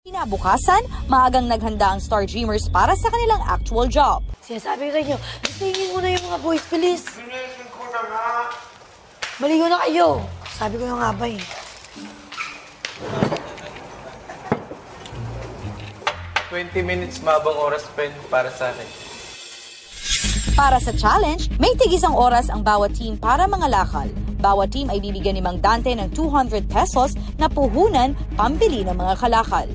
Kinabukasan, maagang naghanda ang Star Dreamers para sa kanilang actual job. Sinasabi ko sa inyo, tingin mo na yung mga boys, please. Maligo na kayo. Sabi ko na nga ba eh. 20 minutes mabang oras spend para sa akin. Para sa challenge, may tig-isang oras ang bawat team para mga lakal. Bawat team ay bibigyan ni Mang Dante ng 200 pesos na puhunan pambili ng mga kalakal.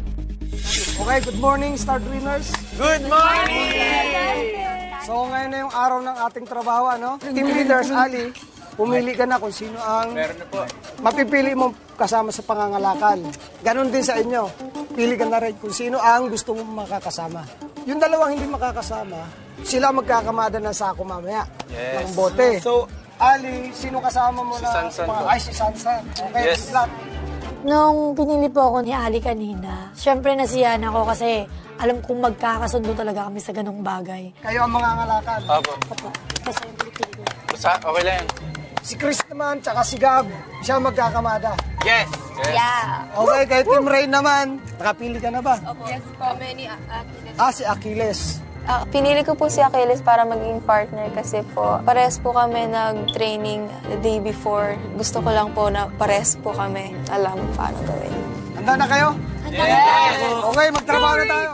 Okay, good morning, Star Dreamers. Good morning! So ngayon na yung araw ng ating trabaho, ano? Team leaders, Ali, pumili ka na kung sino ang mapipili mo kasama sa pangangalakal. Ganon din sa inyo. Pili ka na rin kung sino ang gusto mong makakasama. Yung dalawang hindi makakasama, sila magkakamada ng sako mamaya. Yes. Ng bote. So, Ali, sino kasama mo na? Sansan po. Ay, si Sansan. Okay, Yes. good luck. Nung pinili po ako ni Ali kanina, syempre nasiyahan ako kasi alam kong magkakasundo talaga kami sa ganong bagay. Kayo ang mangangalakal. Apo. Opo. Kasi yung pinipili ko. Okay lang yan. Si Chris naman, tsaka si Gab, siya magkakamada. Yes! Okay, kay Team Rain naman, nakapili ka na ba? Yes po. Many Achilles. Si Achilles. Pinili ko po si Achilles para maging partner kasi po parehas po kami nag-training the day before. Gusto ko lang po na parehas po kami alam paano gawin. Handa na kayo? Yes! Okay, magtrabaho na tayo.